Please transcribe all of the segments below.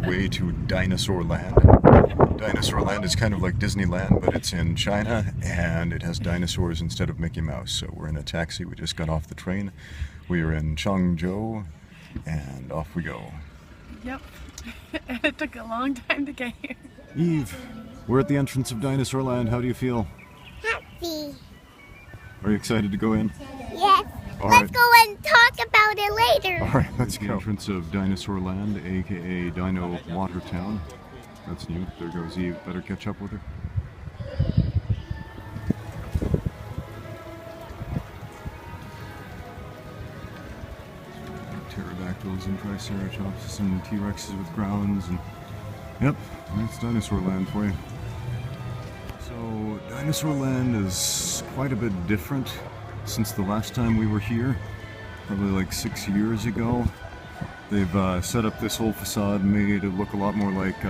way to Dinosaur Land. Dinosaur Land is kind of like Disneyland, but it's in China, and it has dinosaurs instead of Mickey Mouse. So we're in a taxi, we just got off the train. We are in Changzhou, and off we go. Yep, and it took a long time to get here. Eve, we're at the entrance of Dinosaur Land. How do you feel? Happy. Are you excited to go in? Yes. Let's go and talk about it later. All right, let's go. The entrance of Dinosaur Land, aka Dino Water Town. That's new. There goes Eve. Better catch up with her. Pterodactyls and Triceratops and T-Rexes with crowns and yep, that's Dinosaur Land for you. So Dinosaur Land is quite a bit different since the last time we were here, probably like 6 years ago. They've set up this whole facade, made it look a lot more like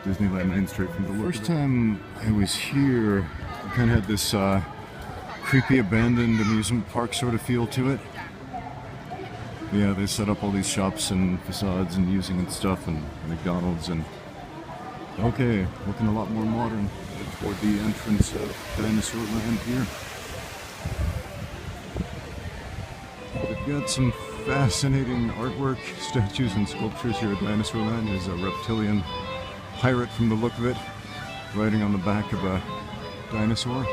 Disneyland Main Street from the look. First time I was here, it kind of had this creepy abandoned amusement park sort of feel to it. Yeah, they set up all these shops and facades and using and stuff and McDonald's and okay, looking a lot more modern toward the entrance of Dinosaur Land here. They've got some fascinating artwork, statues and sculptures here at Dinosaur Land. There's a reptilian pirate from the look of it, riding on the back of a dinosaur.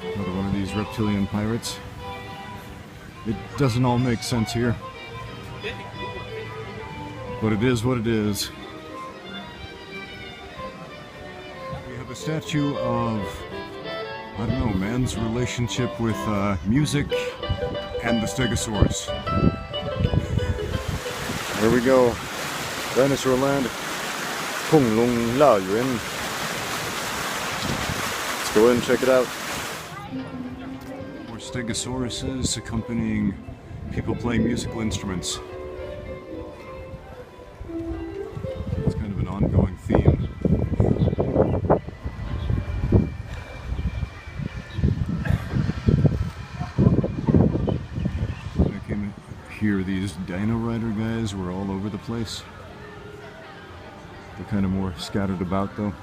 Another one of these reptilian pirates. It doesn't all make sense here, but it is what it is. We have a statue of, I don't know, man's relationship with music and the Stegosaurus. There we go. Dinosaur Land. 恐龙拉远. Let's go in and check it out. More Stegosauruses accompanying people playing musical instruments. It's kind of an ongoing theme. I came here, these Dino Rider guys were all over the place. They're kind of more scattered about though.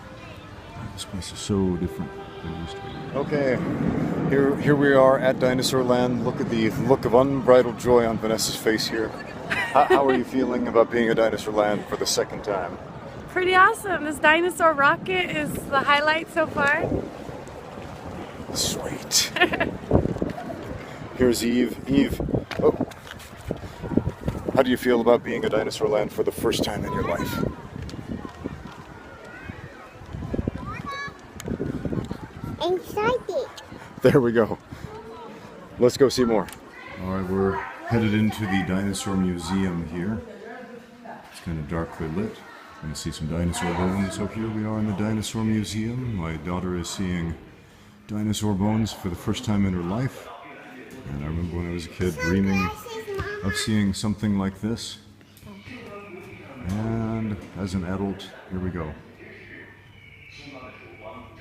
This place is so different than it used to be. Okay, here we are at Dinosaur Land. Look at the look of unbridled joy on Vanessa's face here. How are you feeling about being at Dinosaur Land for the second time? Pretty awesome. This dinosaur rocket is the highlight so far. Sweet. Here's Eve. Eve, oh. How do you feel about being at Dinosaur Land for the first time in your life? Excited. There we go. Let's go see more. Alright, we're headed into the Dinosaur Museum here. It's kind of darkly lit. I'm going to see some dinosaur bones. So here we are in the Dinosaur Museum. My daughter is seeing dinosaur bones for the first time in her life. And I remember when I was a kid dreaming of seeing something like this. And as an adult, here we go.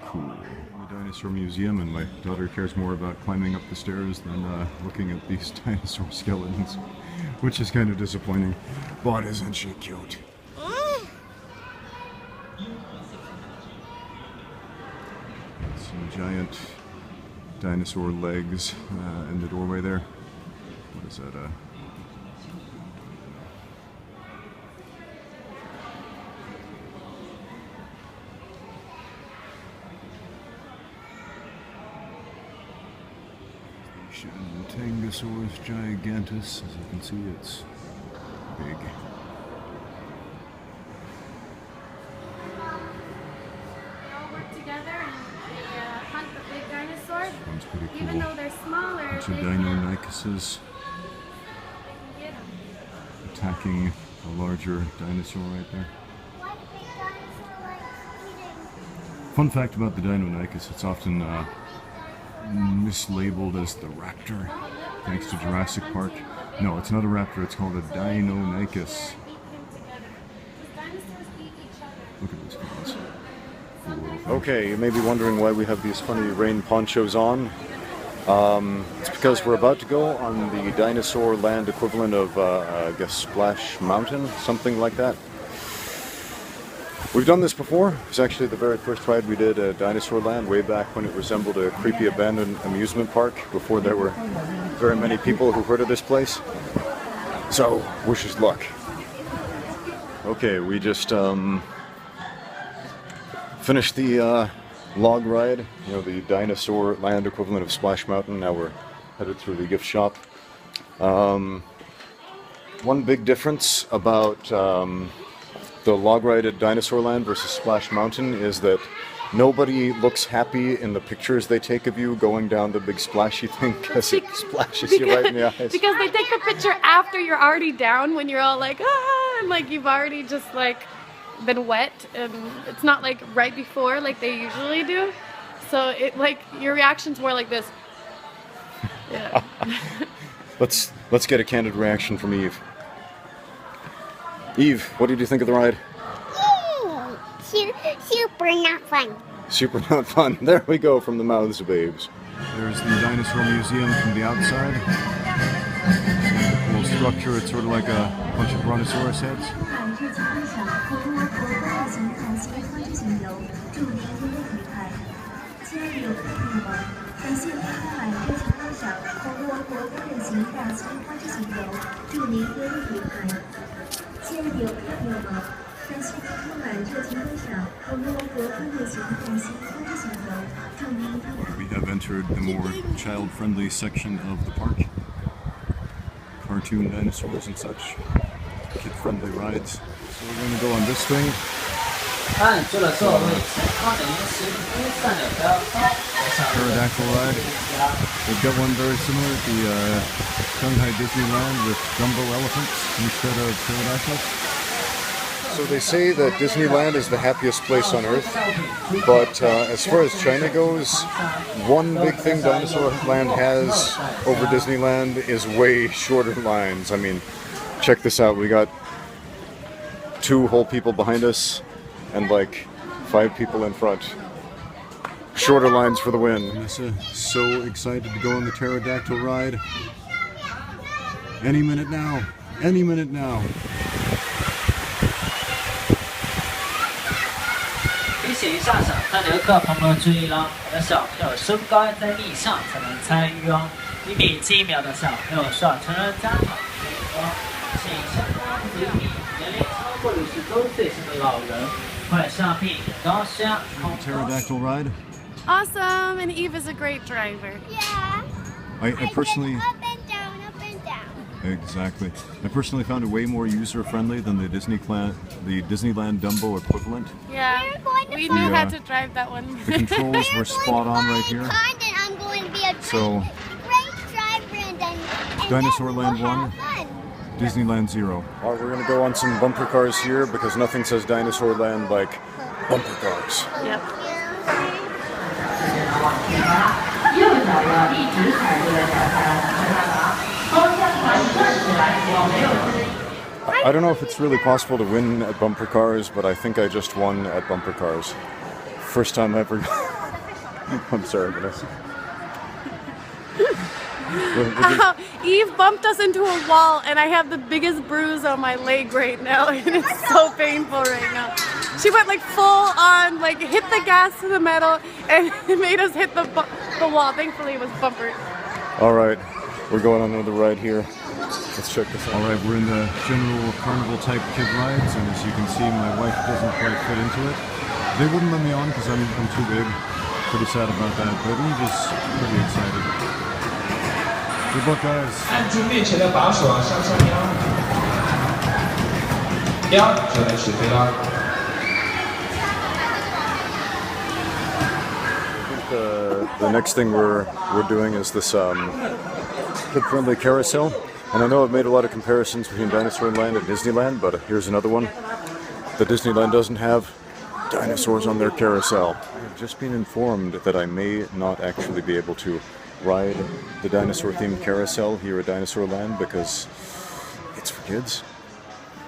Cool. The Dinosaur Museum, and my daughter cares more about climbing up the stairs than looking at these dinosaur skeletons, which is kind of disappointing. But isn't she cute? Some giant dinosaur legs in the doorway there. What is that? Tangosaurus gigantus. As you can see, it's big. They all work together and they hunt the big dinosaurs. Sounds pretty cool. Even though they're smaller, bunch of they Deinonychuses can get them. attacking a larger dinosaur right there. Why do big dinosaurs like eating? Fun fact about the Deinonychus, it's often mislabeled as the raptor, thanks to Jurassic Park. No, it's not a raptor, it's called a Deinonychus. Look at these guys. Okay, you may be wondering why we have these funny rain ponchos on. It's because we're about to go on the Dinosaur Land equivalent of, I guess, Splash Mountain, something like that. We've done this before. It was actually the very first ride we did at Dinosaur Land, way back when it resembled a creepy abandoned amusement park, before there were very many people who heard of this place. So, wish us luck. Okay, we just finished the log ride, you know, the Dinosaur Land equivalent of Splash Mountain. Now we're headed through the gift shop. One big difference about the log ride at Dinosaur Land versus Splash Mountain is that nobody looks happy in the pictures they take of you going down the big splashy thing, because it splashes you right in the eyes. Because they take the picture after you're already down, when you're all like, ah, and like you've already just like been wet, and it's not like right before like they usually do. So it like your reaction's more like this. Yeah. Let's get a candid reaction from Eve. Eve, what did you think of the ride? Super not fun. Super not fun. There we go, from the mouths of babes. There's the Dinosaur Museum from the outside. It's a cool structure. It's sort of like a bunch of brontosaurus heads. We have entered the more child-friendly section of the park. Cartoon dinosaurs and such. Kid-friendly rides. So we're going to go on this thing. Pterodactyl ride. They've got one very similar at the Shanghai Disneyland with jumbo elephants instead of pterodactyls. So they say that Disneyland is the happiest place on earth, but as far as China goes, one big thing Dinosaur Land has over Disneyland is way shorter lines. I mean, check this out. We got 2 whole people behind us and like 5 people in front. Shorter lines for the win. Vanessa, so excited to go on the pterodactyl ride. Any minute now. Any minute now. 提醒一下想看的游客朋友们注意了，我们小朋友身高在立上才能参与哦。1米7秒的小朋友需要成人家长配合，请身高不足1米、年龄超过60周岁以上的老人患上病、高血压、Pterodactyl ride. Awesome, and Eve is a great driver. Yeah. I personally. Up and down, up and down. Exactly. I personally found it way more user-friendly than the Disneyland Dumbo equivalent. Yeah, we knew how to drive that one. The controls were spot on right here. I'm going to be a So, great driver and Dinosaur Land we'll 1, have fun. Disneyland 0. Alright, we're going to go on some bumper cars here because nothing says Dinosaur Land like bumper cars. Yep. I don't know if it's really possible to win at bumper cars, but I think I just won at bumper cars. First time ever. I'm sorry, Vanessa. Eve bumped us into a wall, and I have the biggest bruise on my leg right now, and it's so painful right now. She went like full on, like hit the gas to the metal, and it made us hit the wall. Thankfully, it was bumpered. All right, we're going on another ride here. Let's check this out. All right, we're in the general carnival type kid rides, and as you can see, my wife doesn't quite fit into it. They wouldn't let me on because I'm too big. Pretty sad about that, but Eve is pretty excited. Good luck, guys. 按住面前的把手啊，向上压，就能起飞啦。 The next thing we're doing is this kid-friendly carousel, and I know I've made a lot of comparisons between Dinosaur Land and Disneyland, but here's another one that Disneyland doesn't have: dinosaurs on their carousel. I've just been informed that I may not actually be able to ride the dinosaur-themed carousel here at Dinosaur Land because it's for kids.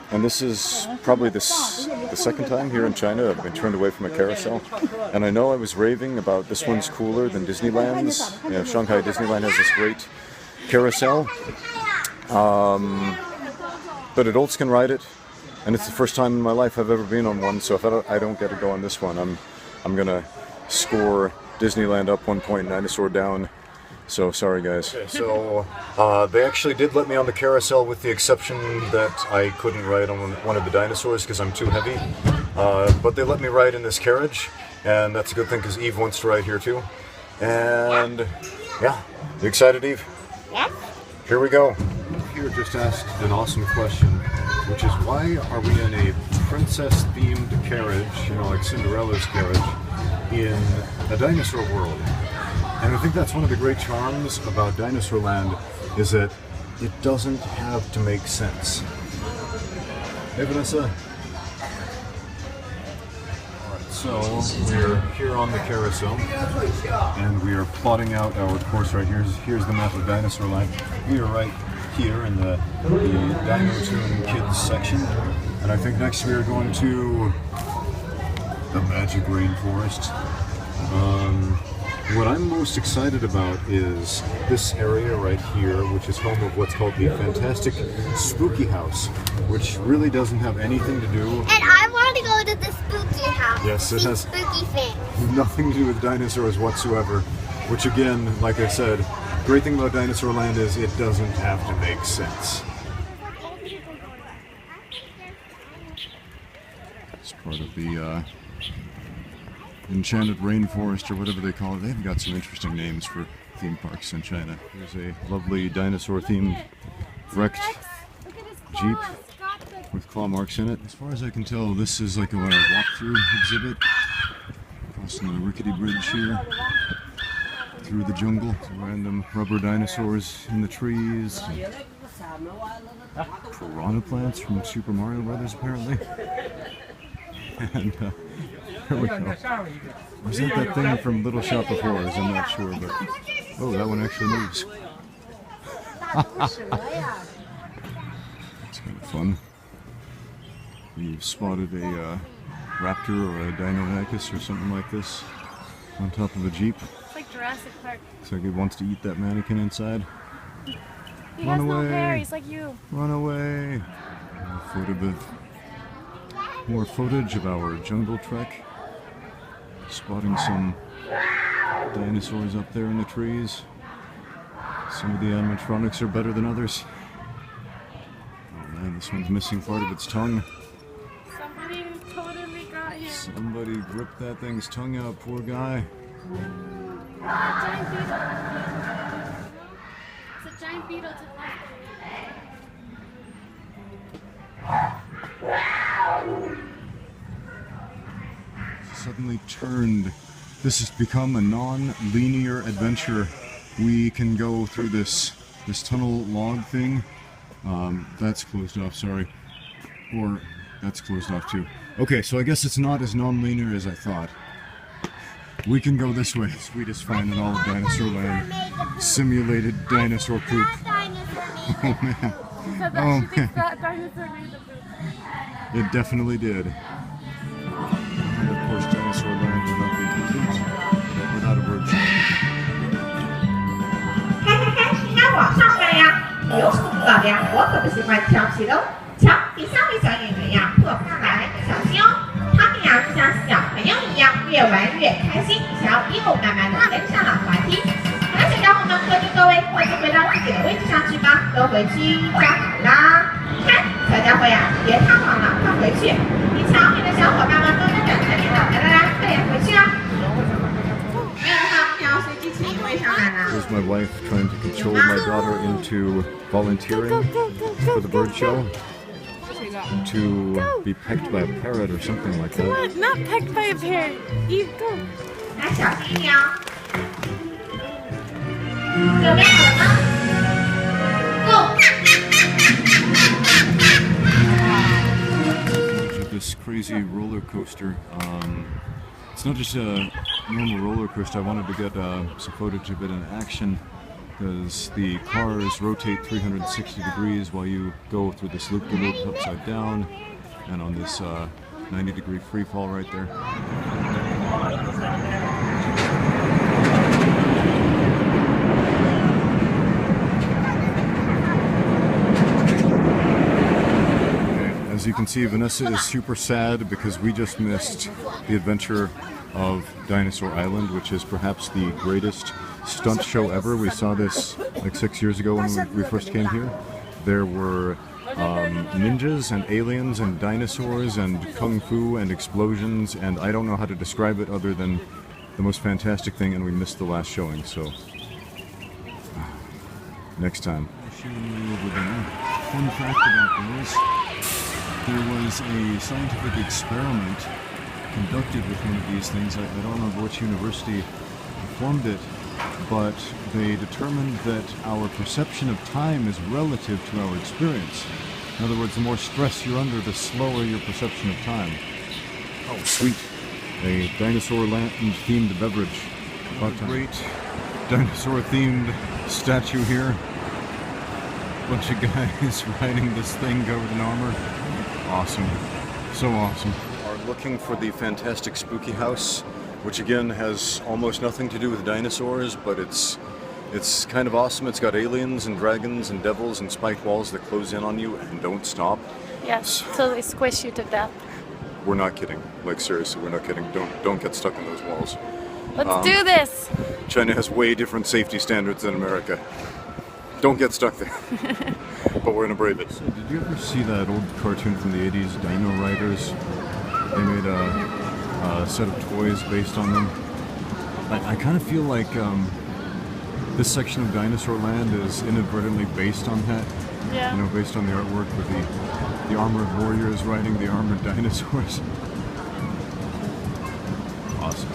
And this is probably the second time here in China I've been turned away from a carousel. And I know I was raving about this one's cooler than Disneyland's. You know, Shanghai Disneyland has this great carousel. But adults can ride it, and it's the first time in my life I've ever been on one. So if I don't get to go on this one, I'm gonna score Disneyland up 1 point, Dinosaur down. So sorry guys. Okay, so they actually did let me on the carousel, with the exception that I couldn't ride on one of the dinosaurs because I'm too heavy. But they let me ride in this carriage, and that's a good thing because Eve wants to ride here too. And yeah, you excited, Eve? Yes. Here we go. Here just asked an awesome question, which is why are we in a princess-themed carriage, you know, like Cinderella's carriage, in a dinosaur world? And I think that's one of the great charms about Dinosaur Land, is that it doesn't have to make sense. Hey Vanessa. Alright, so we're here on the carousel, and we are plotting out our course right here. Here's the map of Dinosaur Land. We are right here in the Dino Toon Kids section, and I think next we are going to the Magic Rainforest. What I'm most excited about is this area right here, which is home of what's called the Fantastic Spooky House, which really doesn't have anything to do. And I want to go to the spooky house. Yes, it has spooky things. nothing to do with dinosaurs whatsoever. Which again, like I said, great thing about Dinosaur Land is it doesn't have to make sense. It's part of the Enchanted Rainforest, or whatever they call it. They've got some interesting names for theme parks in China. There's a lovely dinosaur-themed wrecked Jeep with claw marks in it. As far as I can tell, this is like a walkthrough exhibit. Crossing the rickety bridge here through the jungle. Some random rubber dinosaurs in the trees. Piranha plants from Super Mario Brothers, apparently. And here we go. Was that thing from Little Shop of Horrors? I'm not sure, but oh, that one actually moves. That's kind of fun. You've spotted a raptor or a Deinonychus or something like this on top of a Jeep. It's like Jurassic Park. Looks like it wants to eat that mannequin inside. He has no hair, he's like you. Run away! More footage of our jungle trek. Spotting some dinosaurs up there in the trees. Some of the animatronics are better than others. Oh man, this one's missing part of its tongue. Somebody totally got him. Somebody ripped that thing's tongue out, poor guy. It's a giant beetle. It's a giant beetle to the left. Suddenly turned. This has become a non-linear adventure. We can go through this tunnel log thing. That's closed off, sorry. Or that's closed off too. Okay, so I guess it's not as non-linear as I thought. We can go this way. Sweetest find in all of Dinosaur Land. Simulated dinosaur poop. Oh man. Oh man. That dinosaur made the poop. It definitely did. And of course, Dinosaur Land would not be complete without a bird show. 应该往上飞呀，有速度的呀，我可不喜欢调皮的哦。瞧，第三位小演员呀，破风来了，小心哦。他们呀就像小朋友一样，越玩越开心。瞧，又慢慢的登上了滑梯。好了，小家伙们，各就各位，快就回到自己的位置上去吧，都回去站好啦。看，小家伙呀，别太忙了，快回去。你瞧，你的小伙伴们都在等着你呢，来来来，快点回去啊！没有他飘随机器人位上来了。 Here's my wife trying to control my daughter into volunteering for the bird show. To be pecked by a parrot or something like that. What? Not pecked by a parrot. Eve, go. 来，小心一点哦。准备好了吗 ？Go！ This crazy roller coaster. It's not just a normal roller coaster. I wanted to get some footage of it in action because the cars rotate 360 degrees while you go through this loop-de-loop upside down and on this 90-degree free fall right there. As you can see, Vanessa is super sad because we just missed the adventure of Dinosaur Island, which is perhaps the greatest stunt show ever. We saw this like 6 years ago when we first came here. There were ninjas and aliens and dinosaurs and kung fu and explosions, and I don't know how to describe it other than the most fantastic thing, and we missed the last showing, so next time. I'll show you over there. Fun fact about this, there was a scientific experiment conducted with one of these things. I don't know which university performed it, but they determined that our perception of time is relative to our experience. In other words, the more stress you're under, the slower your perception of time. Oh, sweet. A Dinosaur Land themed beverage. A great dinosaur themed statue here. Bunch of guys riding this thing covered in armor. Awesome. So awesome. Are looking for the fantastic spooky house, which again has almost nothing to do with dinosaurs, but it's kind of awesome. It's got aliens and dragons and devils and spiked walls that close in on you and don't stop. Yes, so they squish you to death. We're not kidding. Like seriously, we're not kidding. Don't get stuck in those walls. Let's do this! China has way different safety standards than America. Don't get stuck there. But we're gonna brave it. So, did you ever see that old cartoon from the 80s, Dino Riders? They made a set of toys based on them. I kind of feel like this section of Dinosaur Land is inadvertently based on that. Yeah. You know, based on the artwork with the armored warriors riding the armored dinosaurs. Awesome.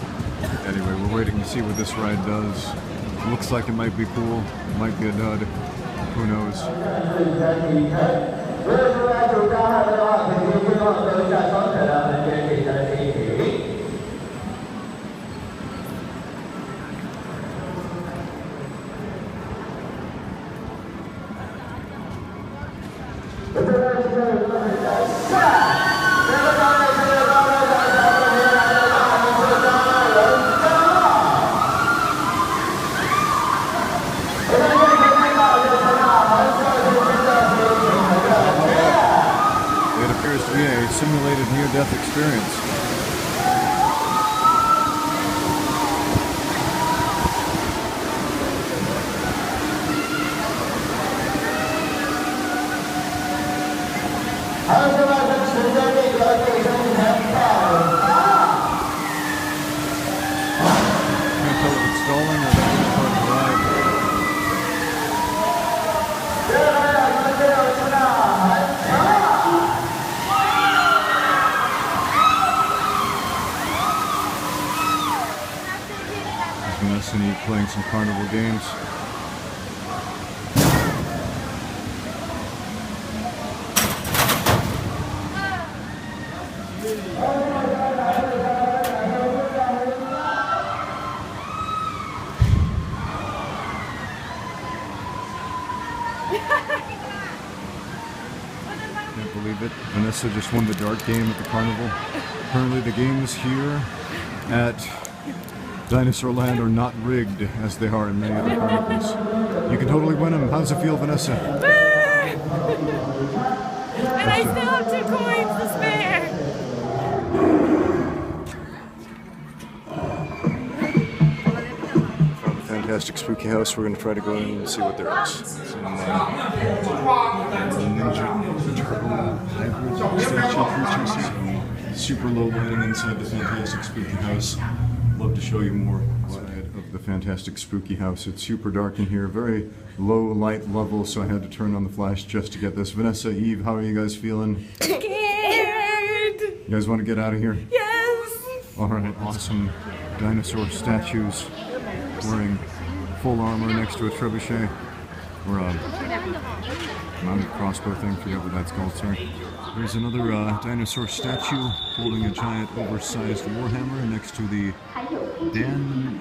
Anyway, we're waiting to see what this ride does. Looks like it might be cool. It might be a dud. Who knows? Simulated near-death experience. Can't tell if it's stalling or that's just part of the ride. Vanessa and Eve playing some carnival games. Can't believe it. Vanessa just won the dart game at the carnival. Apparently the games here at Dinosaur Land are not rigged as they are in many other carnivals. You can totally win them. How does it feel, Vanessa? And I still have 2 coins to spare! Found a fantastic spooky house. We're going to try to go in and see what there is. Some Ninja Turtle hybrid statue creatures. Some super low lighting inside the fantastic spooky house. Love to show you more of the fantastic spooky house. It's super dark in here, very low light level, so I had to turn on the flash just to get this. Vanessa, Eve, how are you guys feeling? Scared! You guys want to get out of here? Yes! Alright, awesome dinosaur statues wearing full armor next to a trebuchet. Or a mounted crossbow thing, forget what that's called, sorry. There's another dinosaur statue holding a giant oversized warhammer next to the Dan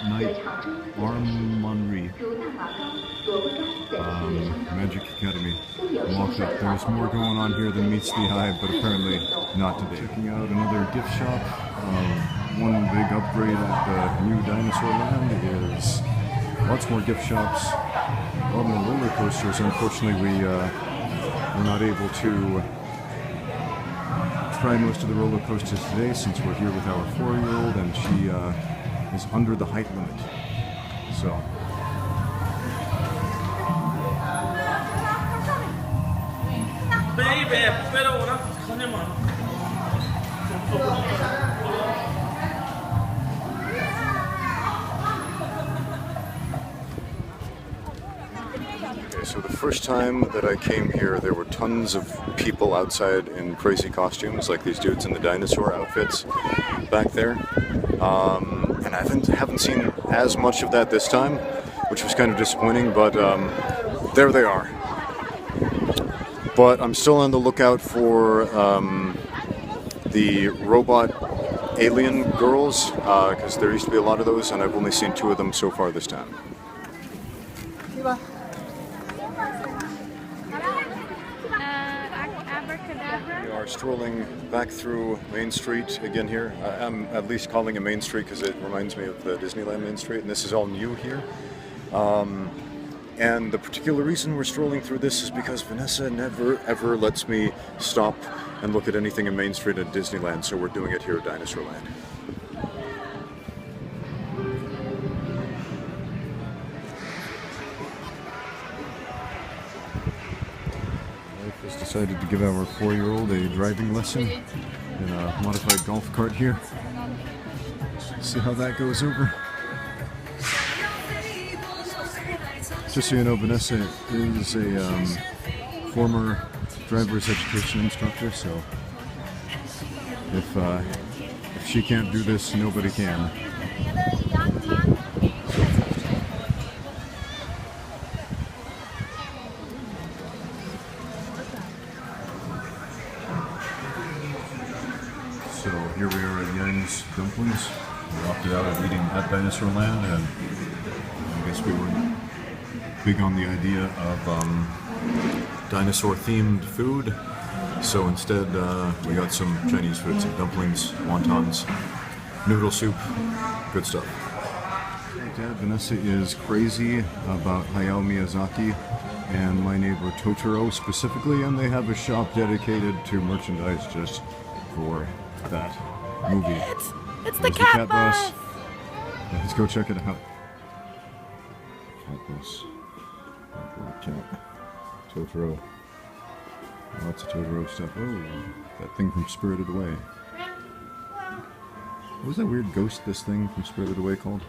Knight Armory. Magic Academy. Locked up. There's more going on here than meets the eye, but apparently not today. Checking out another gift shop. One big upgrade at the new Dinosaur Land is lots more gift shops. A lot more roller coasters. Unfortunately, we we're not able to try most of the roller coasters today since we're here with our 4-year-old and she is under the height limit. So. Okay, so the first time that I came here, there were tons of people outside in crazy costumes, like these dudes in the dinosaur outfits back there. And I haven't seen as much of that this time, which was kind of disappointing, but there they are. But I'm still on the lookout for the robot alien girls, because there used to be a lot of those, and I've only seen 2 of them so far this time. We are strolling back through Main Street again here. I'm at least calling it Main Street because it reminds me of the Disneyland Main Street, and this is all new here. And the particular reason we're strolling through this is because Vanessa never ever lets me stop and look at anything in Main Street at Disneyland, so we're doing it here at Dinosaur Land. Wife has decided to give our 4-year-old a driving lesson in a modified golf cart here. See how that goes over. Just so you know, Vanessa is a former driver's education instructor, so if she can't do this, nobody can. So here we are at Yang's Dumplings. We opted out of eating at Dinosaur Land, and I guess we were big on the idea of dinosaur-themed food, so instead we got some Chinese food, some dumplings, wontons, noodle soup, good stuff. Dad, Vanessa is crazy about Hayao Miyazaki and My Neighbor Totoro specifically, and they have a shop dedicated to merchandise just for that movie. It's the cat bus! Let's go check it out. Cat bus. Cat. Totoro. Lots of Totoro stuff. Oh, that thing from Spirited Away. What was that weird ghost, this thing from Spirited Away called?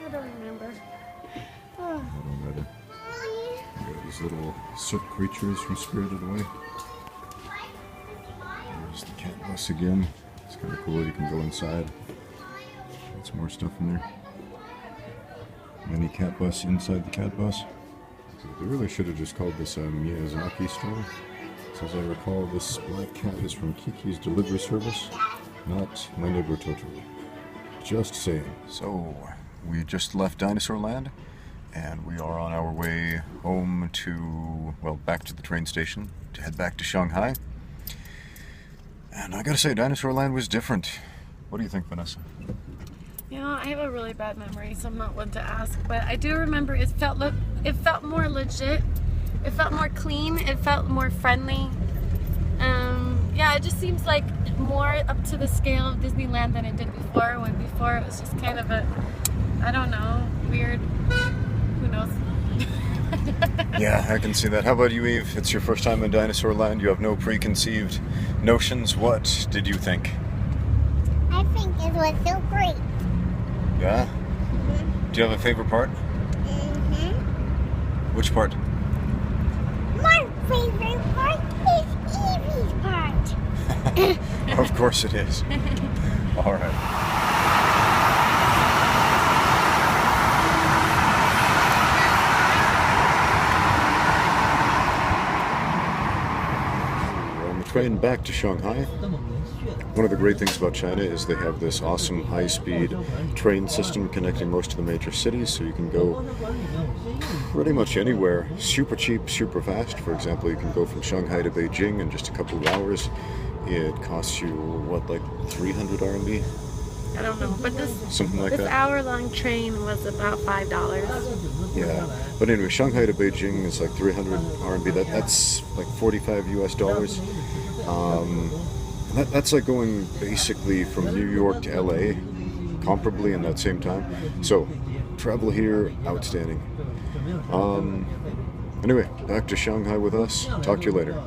I don't remember. I don't either. We got these little soot creatures from Spirited Away. There's the cat bus again. It's kind of cool, you can go inside. Got some more stuff in there. Mini cat bus inside the cat bus. They really should have just called this a Miyazaki store. So as I recall, this black cat is from Kiki's Delivery Service, not My Neighbor Totoro. Just saying. So, we just left Dinosaur Land, and we are on our way home to, well, back to the train station to head back to Shanghai. And I gotta say, Dinosaur Land was different. What do you think, Vanessa? You know, I have a really bad memory, so I'm not one to ask, but I do remember it felt more legit. It felt more clean. It felt more friendly. Yeah, it just seems like more up to the scale of Disneyland than it did before. When before it was just kind of a, I don't know, weird. Who knows? Yeah, I can see that. How about you, Eve? It's your first time in Dinosaur Land. You have no preconceived notions. What did you think? I think it was so great. Yeah? Mm-hmm. Do you have a favorite part? Mm-hmm. Which part? My favorite part is Evie's part. Of course it is. All right. Train back to Shanghai. One of the great things about China is they have this awesome high-speed train system connecting most of the major cities, so you can go pretty much anywhere super cheap, super fast. For example, you can go from Shanghai to Beijing in just a couple of hours. It costs you, what, like 300 RMB? I don't know, but Something like this that. hour-long train was about $5. Yeah, but anyway, Shanghai to Beijing is like 300 RMB. That's like 45 US dollars. That's like going basically from New York to LA, comparably in that same time. So, travel here, outstanding. Anyway, back to Shanghai with us. Talk to you later.